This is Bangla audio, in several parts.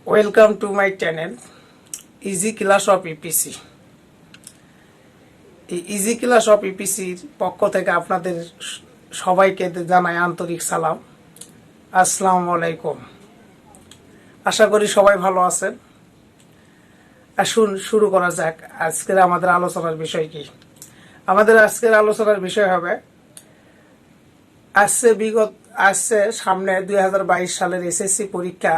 Welcome to my channel easy class of EPC. এই ইজি ক্লাস অফ ইপিসির পক্ষ থেকে আপনাদের সবাইকে জানাই আন্তরিক সালাম। আসসালামু আলাইকুম। আশা করি সবাই ভালো আছেন। আসুন শুরু করা যাক। আজকের আমাদের আলোচনার বিষয় কি? আমাদের আজকের আলোচনার বিষয় হবে আসছে সামনে 2022 সালের এসএসসি পরীক্ষা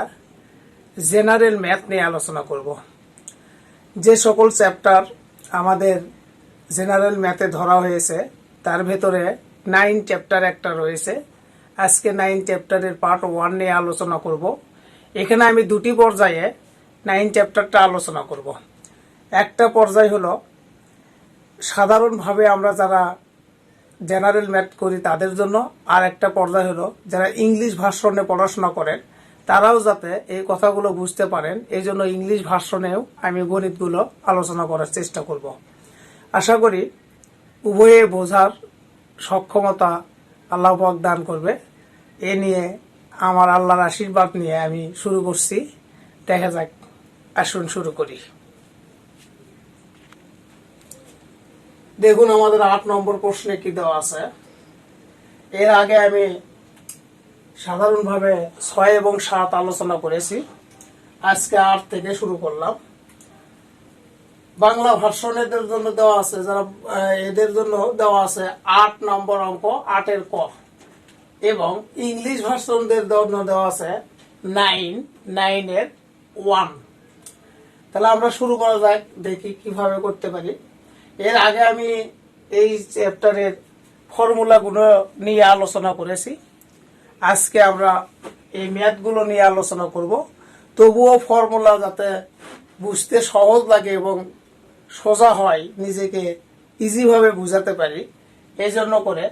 জেনারেল ম্যাথ নিয়ে আলোচনা করব। যে সকল চ্যাপ্টার আমাদের জেনারেল ম্যাথে ধরা হয়েছে তার ভেতরে 9 চ্যাপ্টার একটা রয়েছে। আজকে 9 চ্যাপ্টারের পার্ট 1 নিয়ে আলোচনা করব। এখানে আমি দুটি পর্যায়ে 9 চ্যাপ্টারটা আলোচনা করব। একটা পর্যায় হলো সাধারণভাবে আমরা যারা জেনারেল ম্যাথ করি তাদের জন্য, আর একটা পর্যায় হলো যারা ইংলিশ ভার্সনে পড়াশোনা করেন তারাও যাতে এই কথাগুলো বুঝতে পারেন, এই জন্য ইংলিশ ভার্সনেও আমি গণিতগুলো আলোচনা করার চেষ্টা করব। আশা করি উভয়ে বোঝার সক্ষমতা আল্লাহ পাক দান করবে। এ নিয়ে আমার আল্লাহর আশীর্বাদ নিয়ে আমি শুরু করছি। দেখা যাক, আসুন শুরু করি। দেখুন আমাদের 8 নম্বর প্রশ্নে কি দেওয়া আছে। এর আগে আমি সাধারণভাবে 6 এবং 7 আলোচনা করেছি। আজকে 8 থেকে শুরু করলাম। বাংলা ভার্সনেদের জন্য দেওয়া আছে, যারা এদের জন্য দেওয়া আছে 8 নম্বর অঙ্ক 8 এর ক, এবং ইংলিশ ভার্সনদের জন্য দেওয়া আছে 9 এর 1। তাহলে আমরা শুরু করা যাক, দেখি কিভাবে করতে পারি। এর আগে আমি এই চ্যাপ্টারের ফর্মুলাগুলো নিয়ে আলোচনা করেছি। আজকে আমরা এই ম্যাথগুলো নিয়ে আলোচনা করব। তবুও ফর্মুলা যাতে বুঝতে সহজ লাগে এবং সোজা হয়, নিজেকে ইজিভাবে বুঝাতে পারি, এই জন্য করে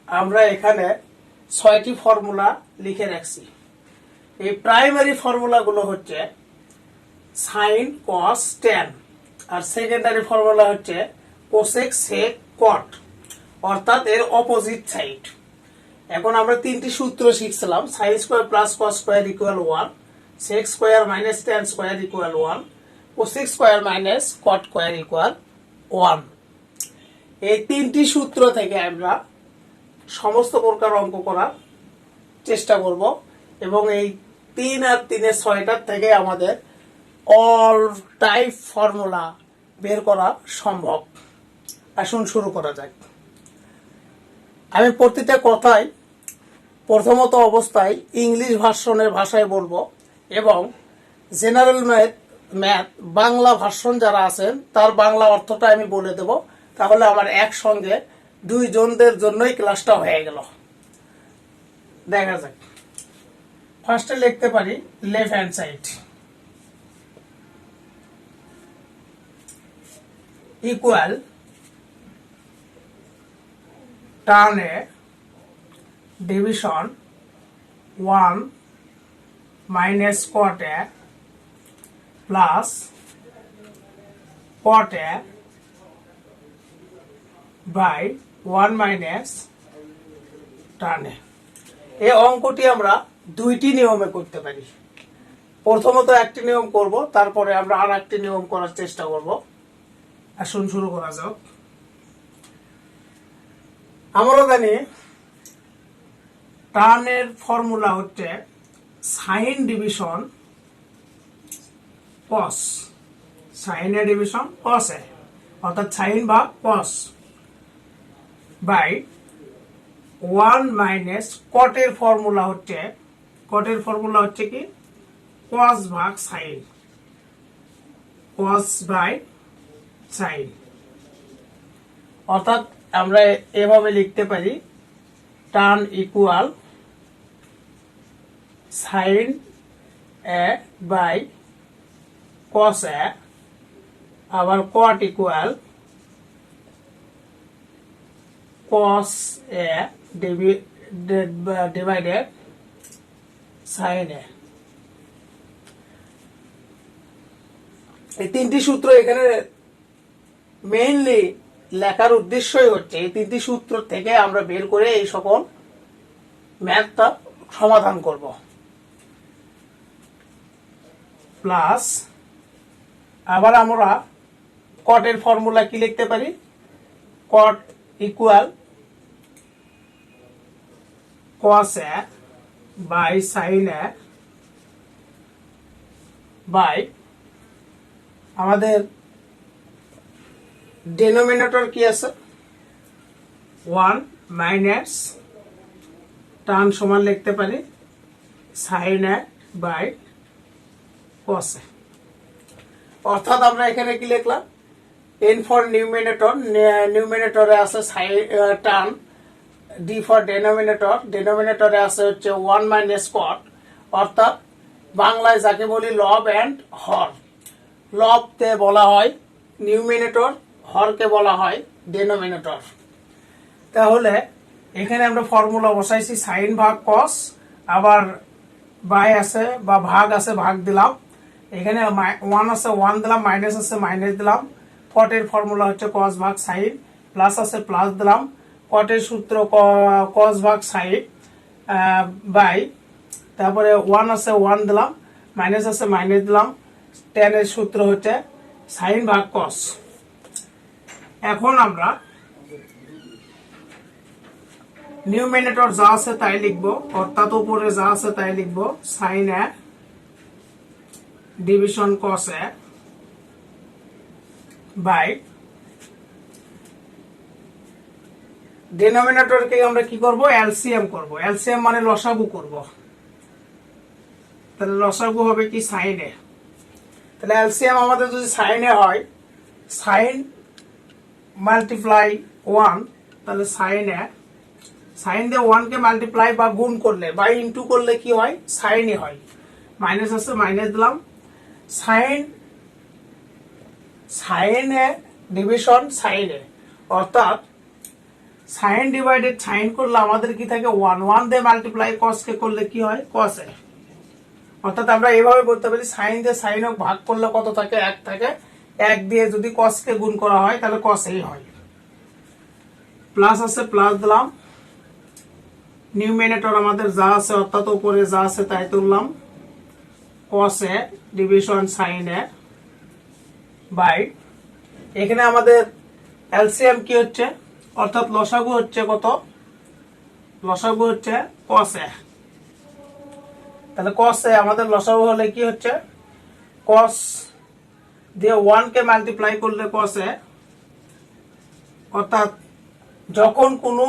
আমরা এখানে 6টি ফর্মুলা লিখে রাখছি। এই প্রাইমারি ফর্মুলাগুলো হচ্ছে সাইন, কস, ট্যান, আর সেকেন্ডারি ফর্মুলা হচ্ছে কোসেক, সেক, কট, অর্থাৎ এর অপোজিট সাইড। এখন আমরা 3টি সূত্র শিখছিলাম। Sine square plus cos square equal 1, sec square minus tan square equal 1, cosec square minus cot square equal 1। এই 3টি সূত্র থেকে আমরা সমস্ত প্রকার অঙ্ক করার চেষ্টা করব, এবং এই 3 আর 3 এর 6টার থেকে আমাদের অল টাইপ ফর্মুলা বের করা সম্ভব। আসুন শুরু করা যাক। আমি প্রতিটা কথাই প্রথমত অবস্থায় ইংলিশ ভার্সনের ভাষায় বলবো, এবং জেনারেল ম্যাথ বাংলা ভার্সন যারা আছেন তার বাংলা অর্থটা আমি বলে দেব। তাহলে আমার একসঙ্গে দুইজনদের জন্যই ক্লাসটা হয়ে গেল। দেখা যাক। ফার্স্টে লিখতে পারি left hand side equal tan A division 1 minus cot A plus cot A by 1 minus tan A. এই অঙ্কটি আমরা দুইটি নিয়মে করতে পারি। প্রথমত একটি নিয়ম করব, তারপরে আমরা আর একটি নিয়ম করার চেষ্টা করব। আসুন শুরু করা যাক। আমরা জানি টার্নের ফর্মুলা হচ্ছে সাইন ডিভিশন কস, সাইনের ডিভিশন কস এ, অর্থাৎ সাইন বা কস, বাই 1 মাইনাস কটের ফর্মুলা হচ্ছে কি কস ভাগ সাইন, কস বাই সাইন। অর্থাৎ আমরা এভাবে লিখতে পারি tan equal sine A by cos A, আবার cot equal cos A divided sine A. এই 3টি সূত্র এখানে মেইনলি লেখার উদ্দেশ্যই হচ্ছে এই 3টি সূত্র থেকে আমরা বের করে এই সকল ম্যাথটা সমাধান করব। প্লাস আবার আমরা কটের ফর্মুলা কি লিখতে পারি, cot equal cos a by sin a by আমাদের ডেনোমিনেটর কি আছে 1 মাইনাস টান সমান লিখতে পারি sin a by cos a। অর্থাৎ আমরা এখানে কি লিখলাম, n ফর নিউমিনেটর, নিউমিনেটরে আছে টান, d ফর ডেনোমিনেটর, ডেনোমিনেটরে আছে হচ্ছে 1 মাইনাস কট, অর্থাৎ বাংলায় যাকে বলি লব এন্ড হর। লবকে বলা হয় নিউমিনেটর, হরকে বলা হয় ডেনোমিনেটর। তাহলে এখানে আমরা ফর্মুলা বসাইছি সাইন ভাগ কস, আবার বাই আছে বা ভাগ আছে ভাগ দিলাম, এখানে 1 আছে 1 দিলাম, মাইনাস আছে মাইনাস দিলাম, কটের ফর্মুলা হচ্ছে কস ভাগ সাইন, প্লাস আছে প্লাস দিলাম, কটের সূত্র কস ভাগ সাইন বাই, তারপরে 1 আছে 1 দিলাম, মাইনাস আছে মাইনাস দিলাম, tan এর সূত্র হচ্ছে সাইন ভাগ কস। এখন আমরা নিউমিনেটর যা আছে তাই লিখবো, অর্থাৎ উপরে যা আছে তাই লিখবো sine A division cos A by ডেনোমিনেটরকে আমরা কি করব, এলসিএম করব। এলসিএম মানে লসাগু করব, তাহলে লসাগু হবে কি সাইন এ। তাহলে এলসিএম আমাদের যদি সাইন এ হয়, সাইন মাল্টিপ্লাই 1, তাহলে সাইন এ, সাইন দিয়ে 1 কে মাল্টিপ্লাই বা গুণ করলে বা ইনটু করলে কি হয়, সাইন এ হয়। মাইনাস আছে মাইনাস দিলাম, sign A division sign a, অর্থাৎ সাইন ডিভাইডেড সাইন করলে আমাদের কি থাকে 1, 1 দিয়ে মাল্টিপ্লাই কস কে করলে কি হয় কস এ। অর্থাৎ আমরা এইভাবে বলতে পারি সাইন দিয়ে সাইন ভাগ করলে কত থাকে, 1 থাকে, 1 দিয়ে যদি কস কে গুণ করা হয় তাহলে কস এই হয়। প্লাস আছে প্লাস দিলাম, নিউমিনেটর আমাদের যা আছে অর্থাৎ উপরে যা আছে তাই তুললাম, কস a division sign A by, এখানে আমাদের এলসিএম কি হচ্ছে, অর্থাৎ লসাগু হচ্ছে কত, লসাগু হচ্ছে কস এ। তাহলে কস এ আমাদের লসাগু হলে কি হচ্ছে, কস দিয়ে 1 কে মাল্টিপ্লাই করলে কস এ, অর্থাৎ যখন কোনো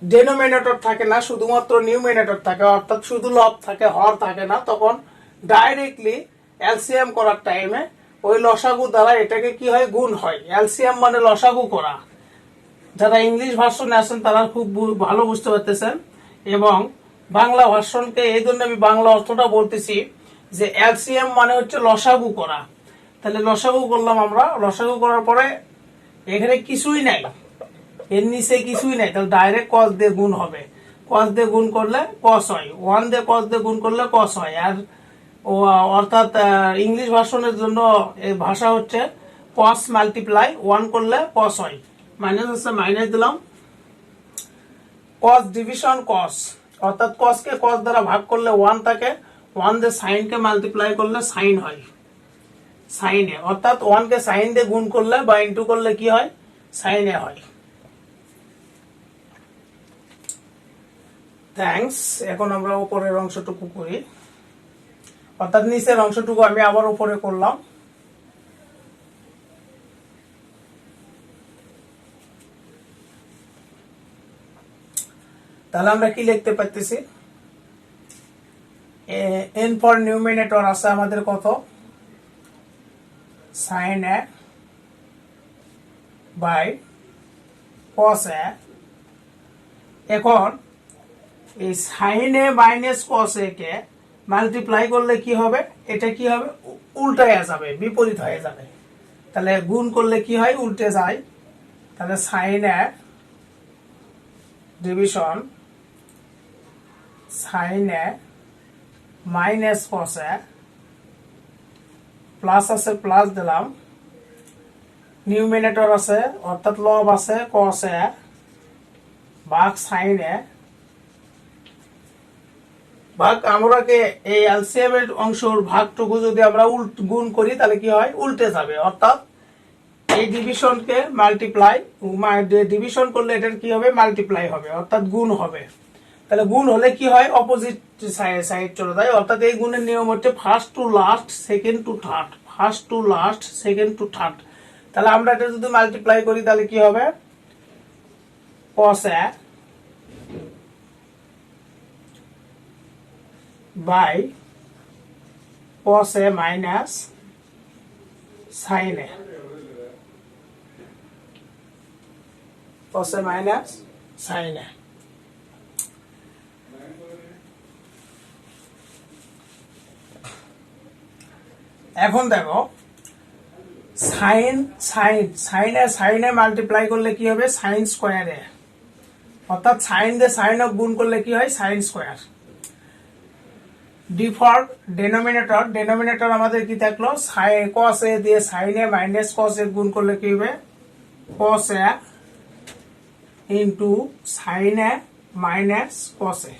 ডেনোমিনেটর থাকে না, শুধুমাত্র নিউমিনেটর থাকে, অর্থাৎ শুধু লব থাকে হর থাকে না, তখন ডাইরেক্টলি এলসিএম করার টাইমে ওই লসাগু দ্বারা এটাকে কি হয়, গুণ হয়। এলসিএম মানে লসাগু করা। যারা ইংলিশ ভার্সনে আছেন তারা খুব ভালো বুঝতে পারতেছেন, এবং বাংলা ভার্সনকে এই জন্য আমি বাংলা অর্থটা বলতেছি যে এলসিএম মানে হচ্ছে লসাগু করা। তাহলে লসাগু করলাম আমরা, লসাগু করার পরে এখানে কিছুই নাই, এর নিচে কিছুই নাই, তাহলে ডাইরেক্ট কস দিয়ে গুণ হবে। কস দিয়ে গুণ করলে কস হয়, 1 দিয়ে কস দিয়ে গুণ করলে কস হয়। আর অর্থাৎ ইংলিশ ভার্সনের জন্য এই ভাষা হচ্ছে কস মাল্টিপ্লাই 1 করলে কস হয়। মাইনাস আছে মাইনাস দিলাম, কস ডিভিশন কস, অর্থাৎ কস কে কস দ্বারা ভাগ করলে 1 থাকে, 1 দিয়ে সাইন কে মাল্টিপ্লাই করলে সাইন হয় সাইন এ, অর্থাৎ 1 কে সাইন দিয়ে গুণ করলে বা ইনটু করলে কি হয়, সাইন এ হয়। থ্যাঙ্কস। এখন আমরা উপরের অংশটুকু করি, অর্থাৎ নিচের অংশটুকু আমি আবার উপরে করলাম। তাহলে আমরা কি লিখতে পারতেছি, এন ফর নিউমিনেটর আছে আমাদের কত, সাইন এ বাই কস এ। এখন এই sign a minus cos A K multiply করলে কি হবে, এটা কি হবে, উল্টায় যাবে, বিপরীত হয়ে যাবে। তাহলে গুণ করলে কি হয়, উল্টে যায়। তাহলে sign A division sign a minus cos A, plus আছে প্লাস দিলাম, নিউমিনেটর আছে অর্থাৎ লব আছে কস এ ভাগ সাইন এ ভাগ আমরাকে এই এলসিএম এর অংশের ভাগটুকু যদি আমরা গুণ করি তাহলে কি হয়, উল্টে যাবে। অর্থাৎ এই ডিভিশনকে মাল্টিপ্লাই, ডিভিশন করলে এটার কি হবে, মাল্টিপ্লাই হবে, অর্থাৎ গুণ হবে। তাহলে গুণ হলে কি হয়, অপোজিট সাইড চলে যায়। অর্থাৎ এই গুণের নিয়ম হচ্ছে first to last, second to third, first to last, second to third. তাহলে আমরা এটা যদি মাল্টিপ্লাই করি তাহলে কি হবে, cos a by cos a minus sin a, cos a minus sin a। এখন দেখো সাইনে মাল্টিপ্লাই করলে কি হবে, সাইন স্কোয়ারে, অর্থাৎ সাইন দিয়ে সাইন গুণ করলে কি হয়, সাইন স্কোয়ার। ডিফর ডেনোমিনেটর আমাদের কি থাকলো, কস এ দিয়ে সাইনে মাইনাস কস এ গুণ করলে কি হবে, কস a into sine a minus cos এ।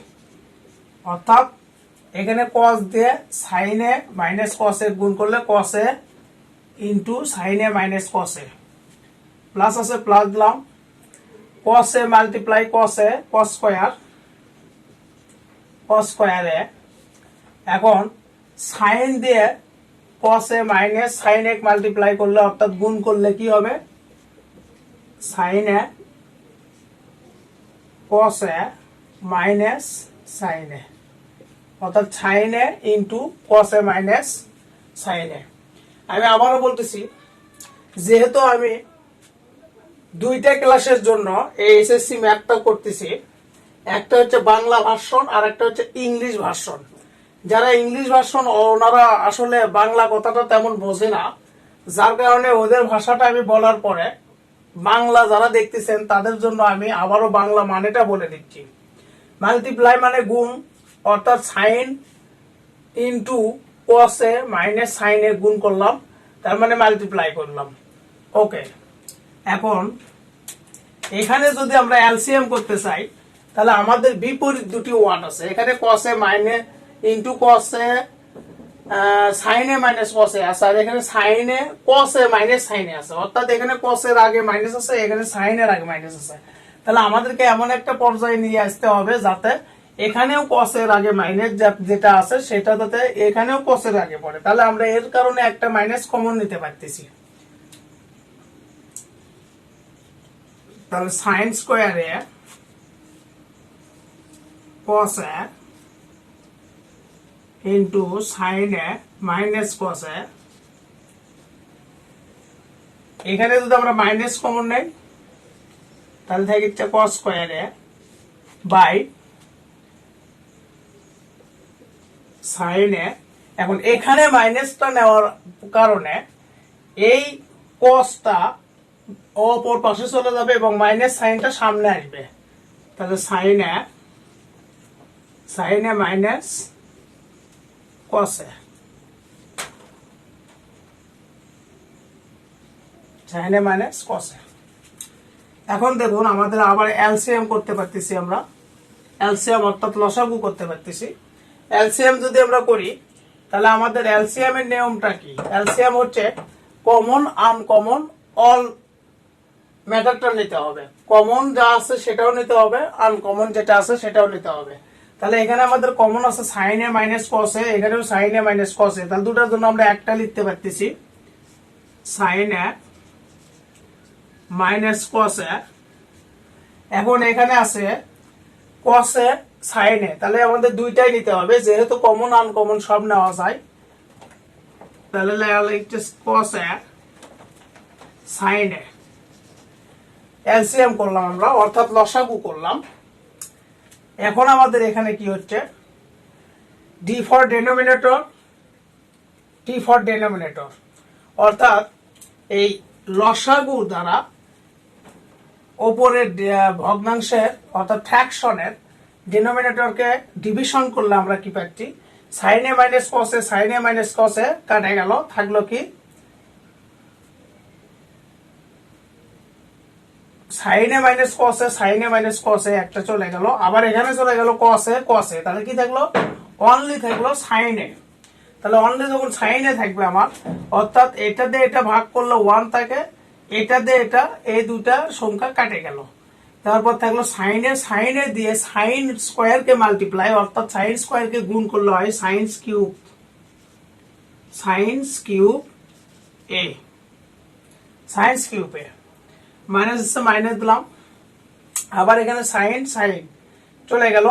অর্থাৎ এখানে কস দিয়ে সাইনে মাইনাস কস এ গুণ করলে কস এ ইন্টু সাইনে মাইনাস কস এ, প্লাস আছে প্লাস দিলাম, কস এ মাল্টিপ্লাই কস এ, কস স্কোয়ারে। এখন সাইন দিয়ে কস এ মাইনাস সাইন এ মাল্টিপ্লাই করলে অর্থাৎ গুণ করলে কি হবে, sign a cos A minus sine a, অর্থাৎ sign a into cos A minus sine এ। আমি আবারও বলতেছি, যেহেতু আমি দুইটা ক্লাসের জন্য এই এসএসসি ম্যাথটা করতেছি, একটা হচ্ছে বাংলা ভার্সন আর একটা হচ্ছে ইংলিশ ভার্সন। যারা ইংলিশ ভার্সন ওনারা আসলে বাংলা কথাটা তেমন বোঝে না, যার কারণে ওদের ভাষাটা আমি বলার পরে বাংলা যারা দেখতেছেন তাদের জন্য আমি আবারও বাংলা মানেটা বলে দিচ্ছি। মাল্টিপ্লাই মানে গুণ, অর্থাৎ সাইন ইন্টু কস এ মাইনাস সাইন এ গুণ করলাম, তার মানে মাল্টিপ্লাই করলাম। ওকে, এখন এখানে যদি আমরা এলসিএম করতে চাই তাহলে আমাদের বিপরীত দুটি ওয়ার্ড আছে। এখানে কস এ minus into cos a sine a minus cos এ আছে, আর এখানে sign a cos A minus sine এ আছে। অর্থাৎ এখানে কস এর আগে মাইনাস আছে, এখানে সাইন এর আগে মাইনাস আছে। তাহলে আমাদেরকে এমন একটা পর্যায়ে নিয়ে আসতে হবে যাতে এখানেও কস এর আগে মাইনাস যেটা আছে সেটা যাতে এখানেও কস এর আগে পড়ে। তাহলে আমরা এর কারণে একটা মাইনাস কমন নিতে পারতেছি। তাহলে সাইন স্কোয়ারে কস a into sine a minus cos এ, এখানে যদি আমরা মাইনাস কমন নেই তাহলে থাকে কস স্কোয়ারে বাই সাইন এ। এখন এখানে মাইনাসটা নেওয়ার কারণে এই কসটা অপর পাশে চলে যাবে এবং মাইনাস সাইনটা সামনে আসবে। তাহলে sign a minus cos a, sine a minus cos এ। এখন দেখুন আমাদের আবার এলসিএম করতে পারতেছি আমরা, এলসিএম অর্থাৎ লসাগু করতে পারতেছি। এলসিএম যদি আমরা করি তাহলে আমাদের এলসিএম এর নিয়মটা কি, এলসিএম হচ্ছে কমন আনকমন অল ম্যাটারটা নিতে হবে। কমন যা আছে সেটাও নিতে হবে, আনকমন যেটা আছে সেটাও নিতে হবে। তাহলে এখানে আমাদের কমন আছে সাইন এ মাইনাস কস এ, এখানেও sign a minus cos a. তাহলে দুটার জন্য আমরা একটা লিখতে পারতেছি, সাইন এ মাইনাস কস এ। এখন এখানে আছে কস এ সাইন এ, তাহলে আমাদের দুইটাই নিতে হবে, যেহেতু কমন আনকমন সব নেওয়া যায়। তাহলে লিখছে কস এ সাইন এ, এলসিএম করলাম আমরা, অর্থাৎ লসাগু করলাম। এখন আমাদের এখানে কি হচ্ছে, ডি ফর ডেনোমিনেটর, অর্থাৎ এই লসাগু দ্বারা ওপরের ভগ্নাংশের অর্থাৎ ফ্র্যাকশনের ডিনোমিনেটরকে ডিভিশন করলে আমরা কি পাচ্ছি, sign a minus cos a, sine a minus cos এ কাটে গেল, থাকলো কি sine a minus cos a, sine a minus cos এ একটা চলে গেল, আবার এখানে চলে গেল কস এ, তাহলে কি থাকলো অনলি থাকলো সাইন এ। তাহলে অনলি যখন সাইন এ থাকবে আমার, অর্থাৎ এটা দিয়ে এটা ভাগ করলে 1 থাকে, এটা দিয়ে এটা, এই দুটা সংখ্যা কাটে গেল। তারপর থাকলো সাইন এ দিয়ে সাইন স্কোয়ার কে মাল্টিপ্লাই, অর্থাৎ সাইন স্কোয়ার কে গুণ করলে হয় সাইন্স কিউব এ, সাইন্স কিউব এ মাইনাস মাইনাস দিলাম। আবার এখানে সাইন চলে গেল,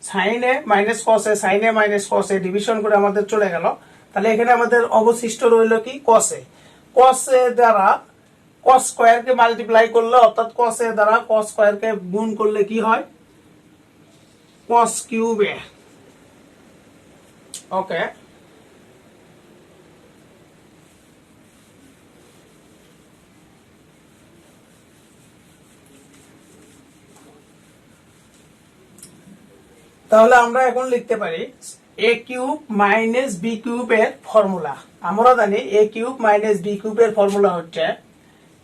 sign a minus cos a, sine a minus cos a division করে আমাদের চলে গেল। তাহলে এখানে আমাদের অবশিষ্ট রইল কি, কস এ। কস এ দ্বারা কস স্কোয়ার কে মাল্টিপ্লাই করলে, অর্থাৎ কস এ দ্বারা কস স্কোয়ার কে গুণ করলে কি হয়, কস কিউব এ। ওকে, তাহলে আমরা এখন লিখতে পারি A cube minus B cube এর ফর্মুলা। আমরা জানি A cube minus B cube এর ফর্মুলা হচ্ছে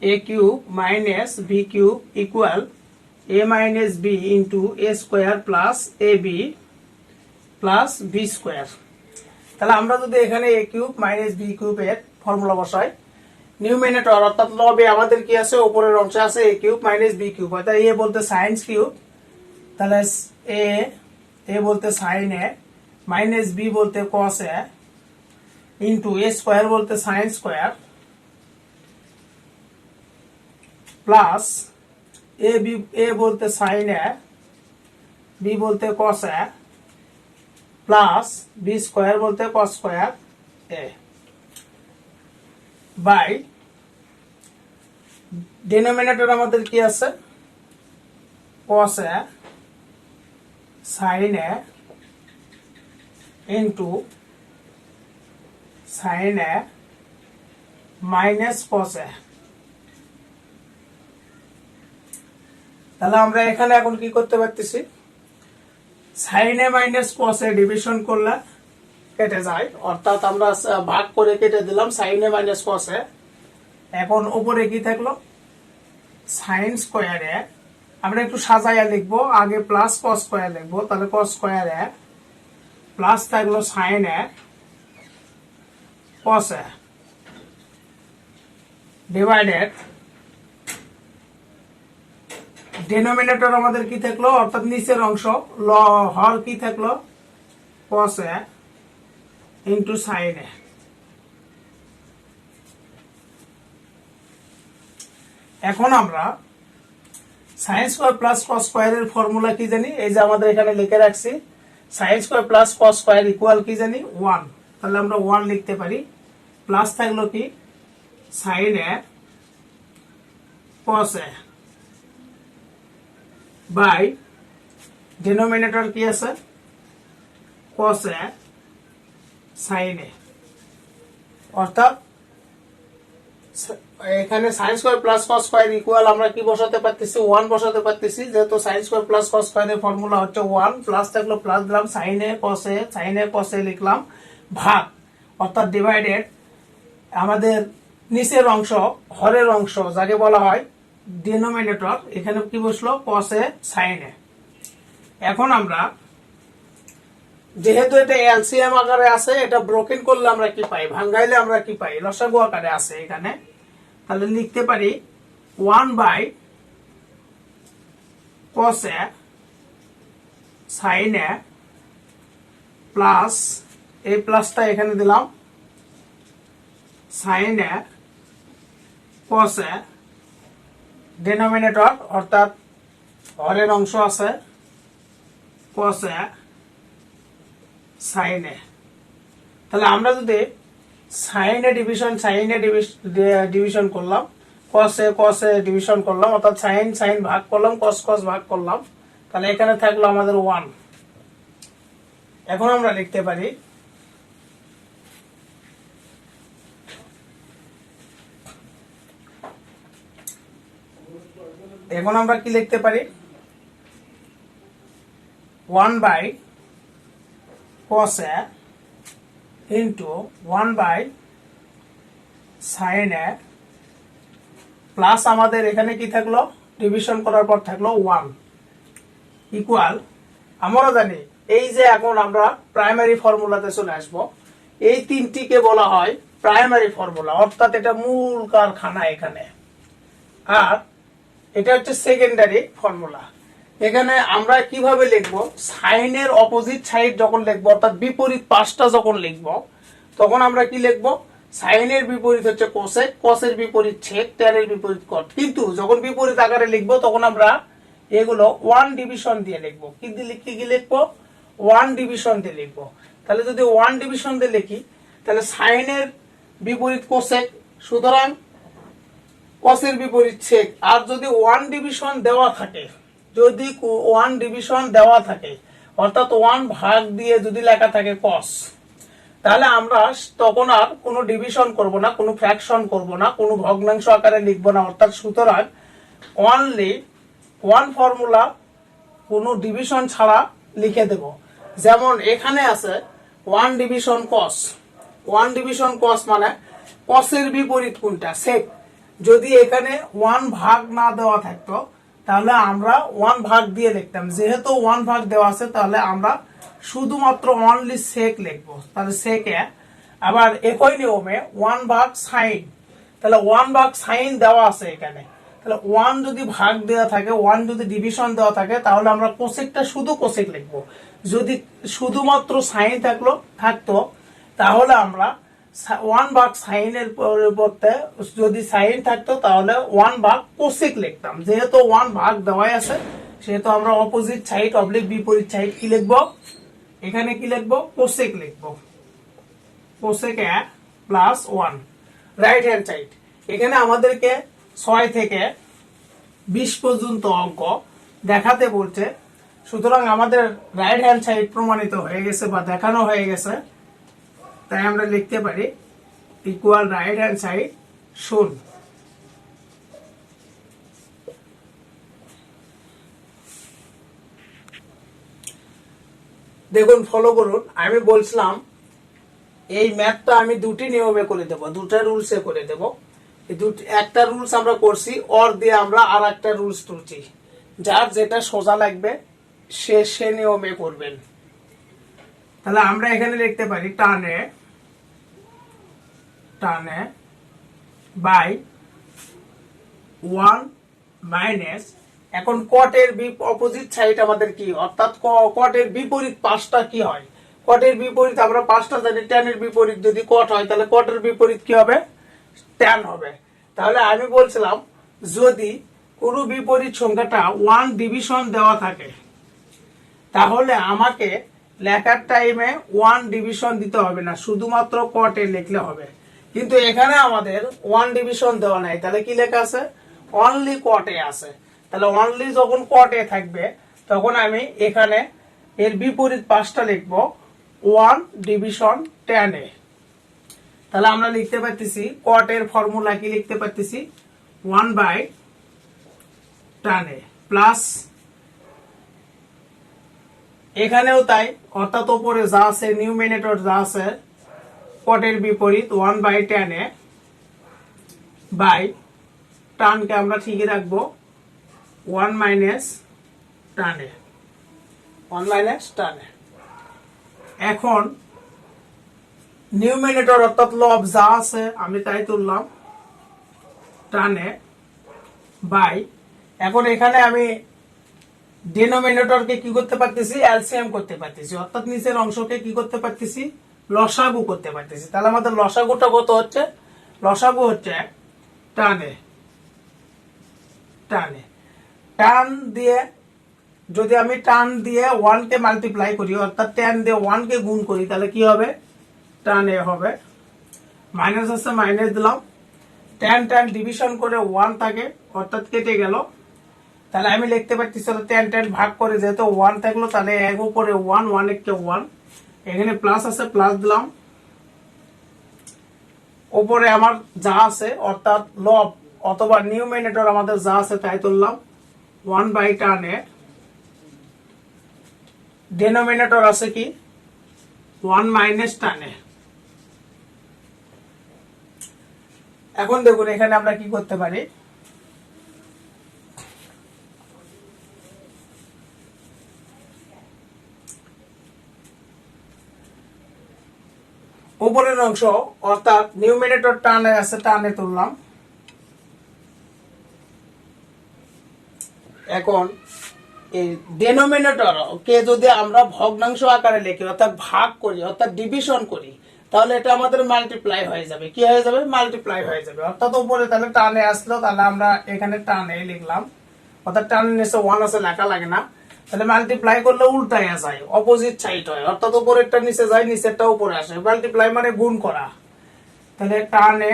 A cube minus B cube equal A minus B into A square plus A B plus B square. তাহলে আমরা যদি এখানে A cube minus B cube এর ফর্মুলা বসাই, নিউমিনেটর অর্থাৎ লবে আমাদের কি আছে, উপরের অংশে আছে A cube minus B cube, অর্থাৎ এ বলতে সাইন্স কিউব, তাহলে এ বলতে সাইন এ, মাইনাস বি বলতে cos a, into A square বলতে সাইন স্কোয়ার, প্লাস এ বলতে সাইন এ, বি বলতে কস এ, প্লাস বি স্কোয়ার বলতে cos square a, by denominator আমাদের কি আছে, cos a sine a into sine a minus cos a. তাহলে আমরা এখানে এখন কি করতে পারতেছি, sine a minus cos a division করলে কেটে যায়, অর্থাৎ আমরা ভাগ করে কেটে দিলাম সাইন এ মাইনাস কস এ। এখন উপরে কি থাকলো, সাইন স্কোয়ার এ, আমরা একটু সাজাইয়া লিখবো, আগে প্লাস কস স্কোয়ার লিখবো, তাহলে কস স্কোয়ার এ প্লাস থাকলো sign a cos A divided denominator আমাদের কি থাকলো, অর্থাৎ নিচের অংশ হর কি থাকলো, কস এ ইন্টু সাইন এ। এখন আমরা সাইন স্কোয়ার প্লাস কস স্কোয়ারের ফর্মুলা কি জানি, এই যে আমাদের এখানে লিখে রাখছি, sign square plus cos square equal কি জানি 1। তাহলে আমরা 1 লিখতে পারি, প্লাস থাকলো কি sine a cos A by denominator কি আছে, কস এ সাইন এ, অর্থাৎ এখানে sine square plus cos square equal আমরা কি বসাতে পারতেছি, 1 বসাতে পারতেছি, যেহেতু সাইন স্কোয়ার প্লাস কস স্কোয়ারের ফর্মুলা হচ্ছে 1, প্লাস থাকলো প্লাস দিলাম সাইন এ কস এ লিখলাম, ভাগ অর্থাৎ ডিভাইডেড আমাদের নিচের অংশ হরের অংশ যাকে বলা হয় ডিনোমিনেটর, এখানে কি বসলো কস এ সাইন এ। এখন আমরা যেহেতু এটা এলসিএম আকারে আছে, এটা ব্রোকেন করলে আমরা কি পাই, ভাঙ্গাইলে আমরা কি পাই, লসাগু আকারে আছে এখানে, তাহলে লিখতে পারি 1 by cos a sine a plus এই প্লাসটা এখানে দিলাম sign a cos A denominator অর্থাৎ হরের অংশ আছে কস এ সাইন এ। তাহলে আমরা যদি সাইন এ ডিভিশন করলাম, কস এ ডিভিশন করলাম, অর্থাৎ সাইন ভাগ করলাম, কস ভাগ করলাম, তাহলে এখানে থাকলো আমাদের 1। এখন আমরা লিখতে পারি এখন আমরা কি লিখতে পারি, 1 by cos a into 1 by sin a plus আমাদের এখানে কি থাকলো, ডিভিশন করার পর থাকলো 1 ইকুয়াল, আমরা জানি এই যে এখন আমরা প্রাইমারি ফর্মুলাতে চলে আসব, এই তিনটিকে বলা হয় প্রাইমারি ফর্মুলা, অর্থাৎ এটা মূল কারখানা এখানে। আর এটা হচ্ছে সেকেন্ডারি ফর্মুলা। এখানে আমরা কিভাবে লিখবো, সাইনের অপোজিট সাইড যখন লিখবো, অর্থাৎ বিপরীত পাশটা যখন লিখবো, তখন আমরা কি লিখবো, সাইনের বিপরীত হচ্ছে কোসেক, কসের বিপরীত সেক, ট্যানের বিপরীত কট। কিন্তু যখন বিপরীত আকারে লিখবো তখন আমরা এগুলো ওয়ান ডিভিশন দিয়ে লিখবো। কি লিখবো, ওয়ান ডিভিশন দিয়ে লিখবো। তাহলে যদি ওয়ান ডিভিশন দিয়ে লিখি, তাহলে সাইনের বিপরীত কোসেক, সুতরাং কসের বিপরীত সেক। আর যদি ওয়ান ডিভিশন দেওয়া থাকে, যদি ওয়ান ডিভিশন দেওয়া থাকে, অর্থাৎ ওয়ান ভাগ দিয়ে যদি লেখা থাকে কস, তাহলে আমরা তখন আর কোনো ডিভিশন করব না, কোনো ফ্র্যাকশন করব না, কোনো ভগ্নাংশ আকারে লিখবো না। অর্থাৎ সুতরাং অনলি ওয়ান ফর্মুলা কোনো ডিভিশন ছাড়া লিখে দেব। যেমন এখানে আছে ওয়ান ডিভিশন কস। ওয়ান ডিভিশন কস মানে কসের বিপরীত কোনটা, সেক। যদি এখানে ওয়ান ভাগ না দেওয়া থাকতো তাহলে আমরা ওয়ান ভাগ দিয়ে লিখতাম। যেহেতু ওয়ান ভাগ দেওয়া আছে তাহলে আমরা শুধুমাত্র অনলি সেক লিখবো। তাহলে সেকে আবার একই নিয়মে ওয়ান ভাগ সাইন, তাহলে ওয়ান ভাগ সাইন দেওয়া আছে এখানে। তাহলে ওয়ান যদি ভাগ দেওয়া থাকে, ওয়ান যদি ডিভিশন দেওয়া থাকে, তাহলে আমরা কোসেকটা শুধু কোসেক লিখবো। যদি শুধুমাত্র সাইন থাকতো তাহলে আমরা ওয়ান ভাগ সাইনের পরিবর্তে যদি সাইন থাকতো তাহলে ওয়ান ভাগ কোসেক লিখতাম। যেহেতু ওয়ান ভাগ দেওয়াই আছে সেহেতু আমরা অপোজিট সাইড অবলিক বিপরীত সাইড কি লিখবো, এখানে কি লিখবো, কোসেক লিখবো। Cosec plus one right hand side. এখানে আমাদেরকে 6 থেকে 20 পর্যন্ত অঙ্ক দেখাতে বলছে, সুতরাং আমাদের রাইট হ্যান্ড সাইড প্রমাণিত হয়ে গেছে বা দেখানো হয়ে গেছে। তাই আমরা লিখতে পারি ইকুয়াল রাইট হ্যান্ড সাইড শূন্য। দেখুন, ফলো করুন। আমি বলছিলাম এই ম্যাথটা আমি দুটি নিয়মে করে দেব, দুটা রুলসে করে দেব। একটা রুলস আমরা করছি, অর দিয়ে আমরা আর একটা রুলস তুলছি। যার যেটা সোজা লাগবে সে নিয়মে করবেন। তাহলে আমরা এখানে লিখতে পারি টানে বাই ওয়ান মাইনাস, এখন কটের অপোজিট সাইড আমাদের কি, অর্থাৎ কটের বিপরীত পাশটা কি হয়। কটের বিপরীত আমরা পাশটা জানি, ট্যানের বিপরীত যদি কট হয় তাহলে কটের বিপরীত কি হবে, ট্যান হবে। তাহলে আমি বলছিলাম যদি কোনো বিপরীত সংখ্যাটা ওয়ান ডিভিশন দেওয়া থাকে তাহলে আমাকে লেখার টাইমে ওয়ান ডিভিশন দিতে হবে না, শুধুমাত্র কটে লিখলে হবে। কিন্তু এখানে আমাদের ওয়ান ডিভিশন দেওয়া নাই, তাহলে কি লেখা আছে, অনলি কটে আছে। তাহলে অনলি যখন কটে থাকবে তখন আমি এখানে এর বিপরীত পাশটা লিখবো ওয়ান ডিভিশন ট্যানে। তাহলে আমরা লিখতে পারতেছি কটের ফর্মুলা কি লিখতে পারতেছি, 1/tan প্লাস, এখানেও তাই, অর্থাৎ উপরে যা আছে নিউমিনেটর যা আছে কটের বিপরীত 1/tan বাই টানকে আমরা ঠিকই রাখবো 1 - tan। এখন নিউমিনেটর অর্থাৎ লব যা আছে আমি তাই তুললাম, টানে বাই, এখন এখানে আমি ডিনোমিনেটরকে কি করতে পারতেছি, এলসিএম করতে পারতেছি, অর্থাৎ নিচের অংশকে কি করতে পারতেছি, লসাগু করতে পারতেছি। তাহলে আমাদের লসাগুটা কত হচ্ছে, লসাগু হচ্ছে টানে টান দিয়ে, যদি আমি টান দিয়ে 1 কে মাল্টিপ্লাই করি, অর্থাৎ ট্যান দিয়ে 1 কে গুণ করি, তাহলে কি হবে, টান এ হবে। মাইনাস আছে মাইনাস দিলাম, ট্যান ডিভিশন করে 1 থাকে, অর্থাৎ কেটে গেল। তাহলে আমি লিখতে পারতেছি ট্যান ভাগ করে যেহেতু 1 থাকলো, তাহলে এক উপরে 1 1 1, এখানে প্লাস আছে প্লাস দিলাম, উপরে আমার যা আছে অর্থাৎ লব অথবা নিউমিনেটর আমাদের যা আছে তাই তুললাম 1/tan। ডিনোমিনেটর আছে কি 1 - tan। এখন দেখুন এখানে আমরা কি করতে পারি, উপরের অংশ অর্থাৎ নিউমিনেটর টানে আছে, টানে তুললাম। এখন এই ডেনোমিনেটর কে যদি আমরা ভগ্নাংশ আকারে লিখি অর্থাৎ ভাগ করি অর্থাৎ ডিভিশন করি, তাহলে এটা আমাদের মাল্টিপ্লাই হয়ে যাবে। কি হয়ে যাবে? মাল্টিপ্লাই হয়ে যাবে। অর্থাৎ উপরে তাহলে টানে আসলো, তাহলে আমরা এখানে টানে লিখলাম, অর্থাৎ টানে নিচে 1 আছে, লেখা লাগে না। তাহলে মাল্টিপ্লাই করলে উল্টায় যায়, অপোজিট সাইড হয়, অর্থাৎ উপরেরটা নিচে যায়, নিচেরটা উপরে আসে। মাল্টিপ্লাই মানে গুণ করা। তাহলে টানে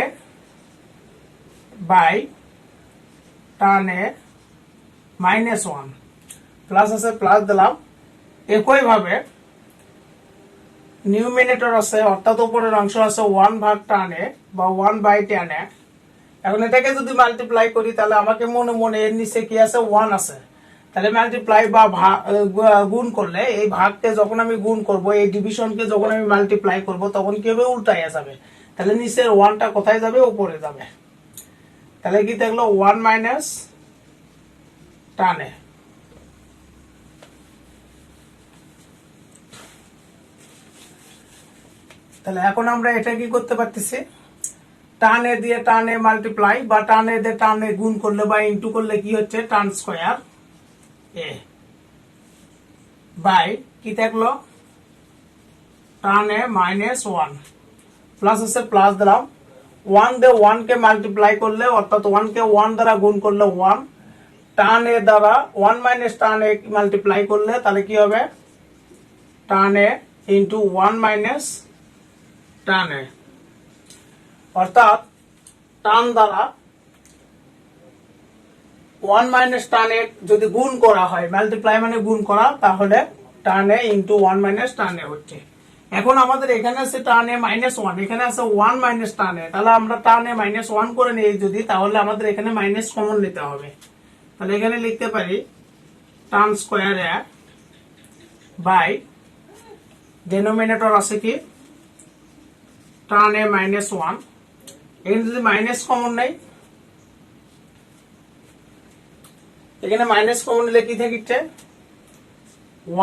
বাই টানে -1 প্লাস আছে, প্লাস দিলাম। একই ভাবে নিউমিনেটর আছে অর্থাৎ উপরের অংশ আছে 1 ভাগ টানে বা 1/10। এখন এটাকে যদি মাল্টিপ্লাই করি তাহলে আমাকে মনে মনে এর নিচে কি আছে? 1 আছে। তাহলে মাল্টিপ্লাই বা গুণ করলে এই ভাগকে যখন আমি গুণ করব, এই ডিভিশনকে যখন আমি মাল্টিপ্লাই করব, তখন কি হবে? উল্টাইয়া যাবে। তাহলে নিচের 1টা কোথায় যাবে? উপরে যাবে। তাহলে কি থাকলো? 1 মাইনাস টানে। তাহলে এখন আমরা এটা কি করতে পারতেছি? টানে দিয়ে টানে মাল্টিপ্লাই বা টানে দিয়ে টানে গুণ করলে বা ইনটু করলে কি হচ্ছে? টান স্কয়ার এ বাই কি থাকলো? টানে -1 প্লাস আছে, প্লাস দিলাম। 1 দিয়ে 1 কে মাল্টিপ্লাই করলে অর্থাৎ 1 কে 1 দ্বারা গুণ করলে 1, টান এ দ্বারা 1 মাইনাস টান এ মাল্টিপ্লাই করলে তাহলে কি হবে? টান এ ইন্টু 1 মাইনাস টান এ, অর্থাৎ টান দ্বারা 1 মাইনাস টান এ যদি গুণ করা হয়, মাল্টিপ্লাই মানে গুণ করা, তাহলে টান এ ইন্টু 1 মাইনাস টান এ হচ্ছে। এখন আমাদের এখানে আছে টান এ -1, এখানে আছে 1 মাইনাস টান এ। তাহলে আমরা টান এ -1 করে নিই যদি, তাহলে আমাদের এখানে মাইনাস কমন নিতে হবে। তাহলে এখানে লিখতে পারি টান স্কয়ার এ বাই ডেনোমিনেটর আছে কি? টান এ -1। এখানে যদি মাইনাস কমন নেই, এখানে মাইনাস কমন নিলে কি থাকছে?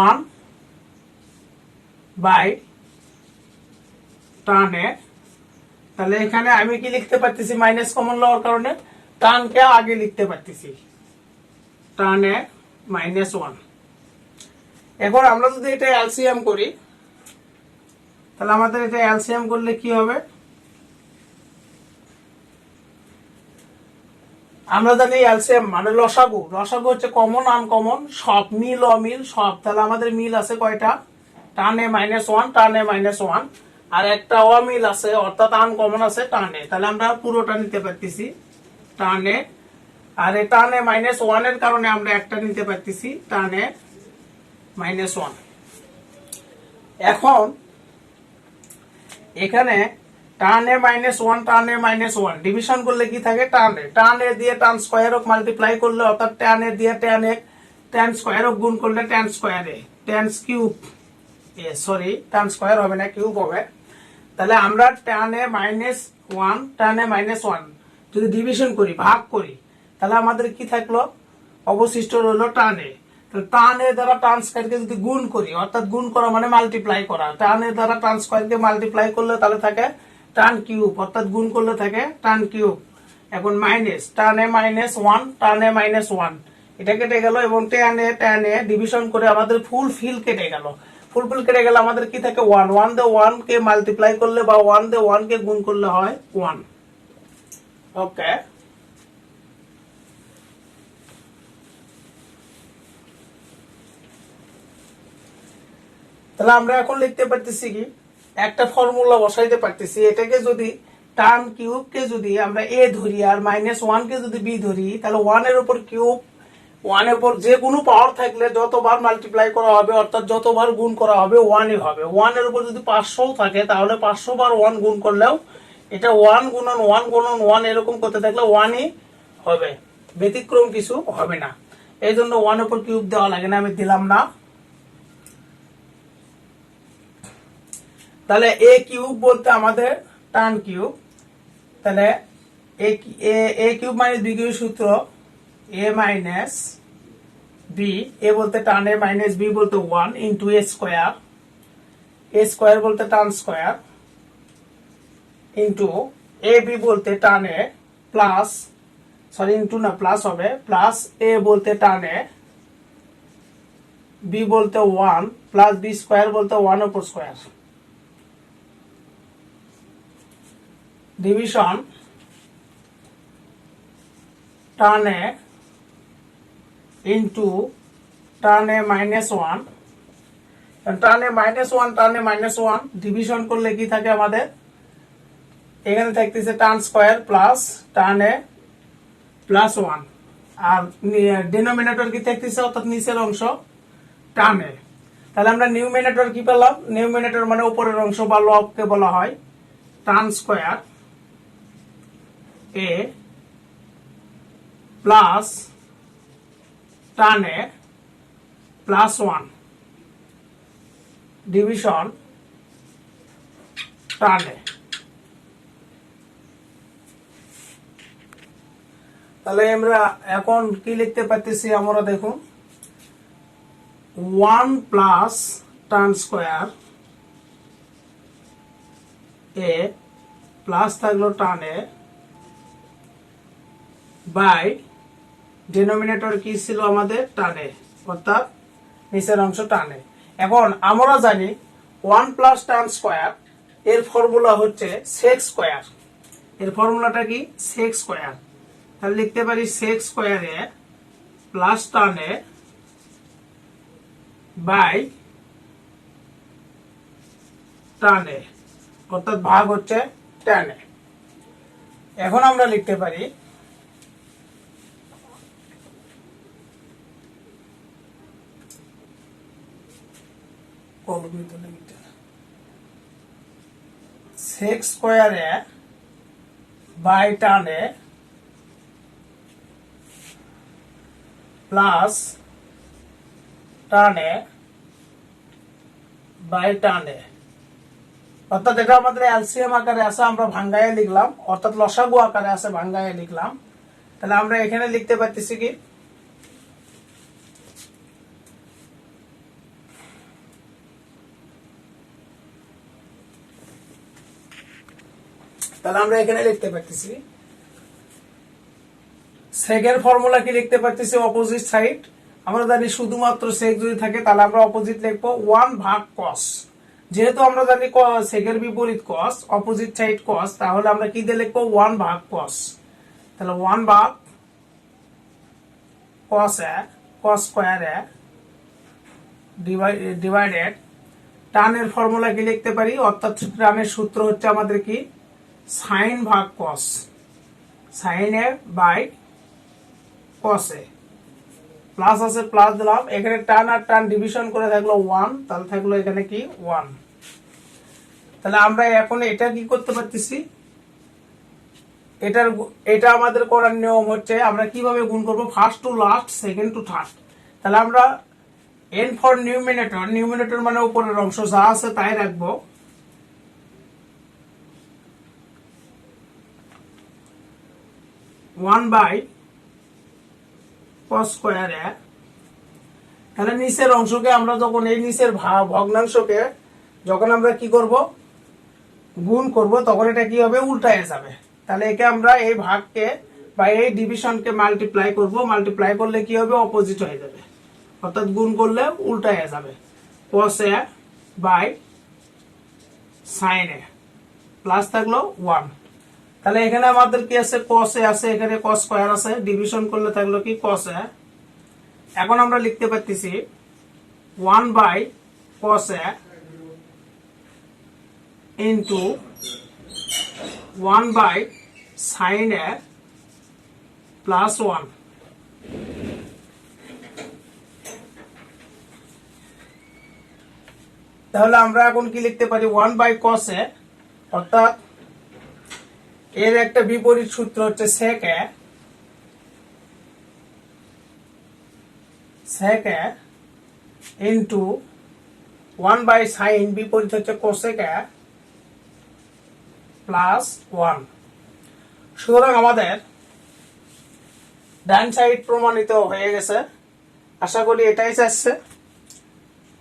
1 বাই টান এ। তাহলে এখানে আমি কি লিখতে পারতেছি? মাইনাস কমন লওয়ার কারণে টানকে আগে লিখতে পারতেছি, টান এ -1। এখন আমরা যদি এটা এলসিএম করি, তাহলে আমাদের এটা এলসিএম করলে কি হবে? আমরা জানি এলসিএম মানে লসাগু। লসাগু হচ্ছে কমন, আনকমন, সব, মিল, অমিল, সব। তাহলে আমাদের মিল আছে কয়টা? টান এ -1, টান এ -1, আর একটা অমিল আছে অর্থাৎ আনকমন আছে টান এ। তাহলে আমরা পুরোটা নিতে পারতেছি টান এ, আর এই টান এ -1 এর কারণে আমরা একটা নিতে পারতেছি টান এ -1। এখন এখানে টান এ -1, টান এ -1 ডিভিশন করলে কি থাকে? টান এ। টান এ দিয়ে টান স্কয়ার হোক মাল্টিপ্লাই করলে, অর্থাৎ টান এ দিয়ে টান এ টান স্কয়ার হোক গুণ করলে টান স্কয়ার এ, টান কিউব এ, সরি টান স্কয়ার হবে না, কিউব হবে। তাহলে আমরা টান এ -1, টান এ -1 যদি ডিভিশন করি, ভাগ করি, তাহলে আমাদের কি থাকলো? অবশিষ্ট রইল টান এ। টান এ দ্বারা টান স্কয়ারকে যদি গুণ করি, অর্থাৎ গুণ করা মানে মাল্টিপ্লাই করা, টান এ দ্বারা টান স্কয়ারকে মাল্টিপ্লাই করলে তাহলে থাকে টান কিউব, অর্থাৎ গুণ করলে থাকে টান কিউব। এখন মাইনাস টান এ -1, টান এ -1 এটা কেটে গেল, এবং টান এ ডিভিশন করে আমাদের ফুল ফিল কেটে গেল। ফুল ফিল কেটে গেলে আমাদের কি থাকে? 1, 1 দিয়ে 1 কে মাল্টিপ্লাই করলে বা 1 দিয়ে 1 কে গুণ করলে হয় 1। ওকে, তাহলে আমরা এখন লিখতে পারতেছি কি? একটা ফর্মুলা বসাইতে পারতেছি। এটাকে যদি টান কিউব কে যদি আমরা এ ধরি আর -1 কে যদি বি ধরি, তাহলে 1 এর উপর কিউব, 1 এর উপর যে কোনো পাওয়ার থাকলে যতবার মাল্টিপ্লাই করা হবে অর্থাৎ যতবার গুণ করা হবে 1 ই হবে। 1 এর উপর যদি 500 থাকে তাহলে 500 বার 1 গুণ করলেও এটা 1 গুণন 1 গুণন 1 এরকম করতে থাকলে 1 ই হবে, ব্যতিক্রম কিছু হবে না। এই জন্য 1 এর উপর কিউব দেওয়া লাগে না, আমি দিলাম না। তাহলে এ কিউব বলতে আমাদের টান কিউব। তাহলে এ কিউব মাইনাস বি কিউব সূত্র এ মাইনাস বি, এ বলতে টান এ মাইনাস বি বলতে 1 ইন্টু এ স্কোয়ার, এ স্কোয়ার বলতে টান স্কোয়ার ইন্টু এ বি বলতে টানে প্লাস, সরি ইন্টু না প্লাস হবে, প্লাস এ বলতে টানে, বি বলতে 1 প্লাস বি স্কোয়ার বলতে 1 উপর স্কোয়ার, ডিভিশন টানে ইন্টু টানে -1, টানে -1 টানে -1 ডিভিশন করলে কি থাকে আমাদের, এখানে থাকতেছে টান স্কোয়ার প্লাস টানে +1, আর ডিনোমিনেটর কি থাকতেছে অর্থাৎ নিচের অংশ টানে। তাহলে আমরা নিউমিনেটর কি পেলাম, নিউমিনেটর মানে উপরের অংশ বা লবকে বলা হয় টান স্কোয়ার এ প্লাস টানে +1 ডিভিশন টানে। তাহলে আমরা এখন কি লিখতে পারতেছি, আমরা দেখুন 1 প্লাস টান স্কোয়ার এ প্লাস থাকলো টানে বাই ডিনোমিনেটর কি ছিল আমাদের টানে, অর্থাৎ নিচের অংশ টানে। এখন আমরা জানি 1 প্লাস টান স্কোয়ার এর ফর্মুলা হচ্ছে সেক স্কোয়ার, এর ফর্মুলাটা কি সেক স্কোয়ার। তাহলে লিখতে পারি সেক স্কোয়ারে প্লাস টানে বাই টানে, অর্থাৎ ভাগ হচ্ছে টানে। এখন আমরা লিখতে পারি সেক স্কোয়ারে বাই টানে প্লাস টানে বাই টানে, অর্থাৎ এটা আমাদের এলসিএম আকারে আছে, আমরা ভাঙ্গায় লিখলাম, অর্থাৎ লসাগু আকারে আছে ভাঙ্গায় লিখলাম। তাহলে আমরা এখানে লিখতে পারতেছি কি, তাহলে আমরা এখানে লিখতে পারতেছি সেকের ফর্মুলা কি লিখতে পারতেছি, অপোজিট সাইড। আমরা জানি শুধুমাত্র সেক যদি থাকে তাহলে আমরা অপোজিট লিখবো 1 ভাগ কস, যেহেতু আমরা জানি সেকের বিপরীত কস, অপোজিট সাইড কস, তাহলে আমরা কি দিয়ে লিখবো 1 ভাগ কস। তাহলে 1 ভাগ কস এ কস স্কোয়ার এ ডিভাইডেড টানের ফর্মুলা কি লিখতে পারি, অর্থাৎ টানের সূত্র হচ্ছে আমাদের কি সাইন ভাগ cos, sine A by cos A, plus আছে প্লাস দিলাম, এখানে টান আর টান ডিভিশন করে থাকলো 1, তাহলে থাকলো এখানে কি 1। তাহলে আমরা এখন এটা কি করতে পারতেছি, এটা আমাদের করার নিয়ম হচ্ছে আমরা কিভাবে গুণ করব, first to last second to third. তাহলে আমরা n ফর নিউমিনেটর, নিউমিনেটর মানে উপরের অংশ যা আছে তাই রাখবো, ওয়ান বাই কস স্কোয়ার এ। তাহলে নিচের অংশকে আমরা যখন এই নিচের ভগ্নাংশকে যখন আমরা কি করব গুণ করব, তখন এটা কি হবে উল্টায় যাবে। তাহলে একে আমরা এই ভাগকে বা এই ডিভিশনকে মাল্টিপ্লাই করব, মাল্টিপ্লাই করলে কি হবে অপোজিট হয়ে যাবে, অর্থাৎ গুণ করলে উল্টায় যাবে, কস এ বাই সাইন এ প্লাস থাকলো 1। তাহলে এখানে আমাদের কি আছে কস এ আছে, এখানে কস স্কয়ার আছে, ডিভিশন করলে থাকলো কি কস এ। এখন আমরা লিখতে পারতেছি 1 by cos a into 1 by sine a plus 1। তাহলে আমরা এখন কি লিখতে পারি 1 বাই কস এ, অর্থাৎ এর একটা বিপরীত সূত্র হচ্ছে সেক এ, সেক এ ইন্টু 1 বাই সাইন বিপরীত হচ্ছে কোসেক এ প্লাস 1। সুতরাং আমাদের ডান সাইড প্রমাণিত হয়ে গেছে, আশা করি এটাই চাচ্ছে।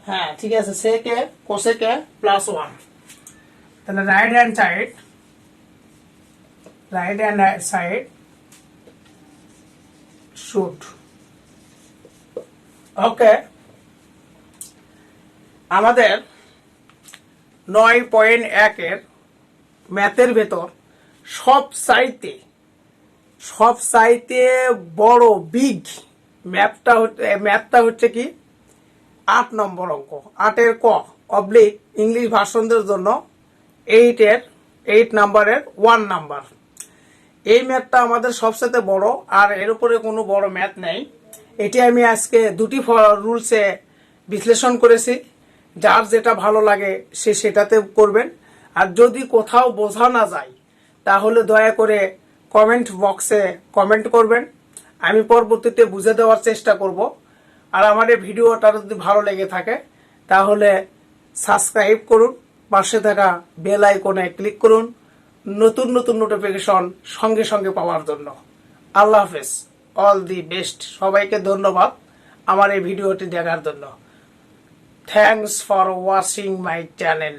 হ্যাঁ ঠিক আছে, সেক এ কোসেক এ প্লাস 1। তাহলে right hand side right hand side should. ওকে, আমাদের 9.1 ম্যাথের ভেতর সবচাইতে বড় বিগ ম্যাথটা হচ্ছে কি 8 নম্বর অঙ্ক, 8 ক অবলিক ইংলিশ ভার্সনদের জন্য 8 নাম্বারের 1 নাম্বার। এই ম্যাথটা আমাদের সবচেয়ে বড়, আর এর উপরে কোনো বড় ম্যাথ নেই। এটি আমি আজকে দুটি রুলসে বিশ্লেষণ করেছি। যার যেটা ভালো লাগে সে সেটাতে করবেন, আর যদি কোথাও বোঝা না যায় তাহলে দয়া করে কমেন্ট বক্সে কমেন্ট করবেন, আমি পরবর্তীতে বুঝে দেওয়ার চেষ্টা করব। আর আমার এই ভিডিওটা যদি ভালো লেগে থাকে তাহলে সাবস্ক্রাইব করুন, পাশে থাকা বেল আইকনে ক্লিক করুন নতুন নতুন নোটিফিকেশন সঙ্গে সঙ্গে পাওয়ার জন্য। আল্লাহ হাফেজ, অল দি বেস্ট। সবাইকে ধন্যবাদ আমার এই ভিডিওটি দেখার জন্য। Thanks for watching my channel.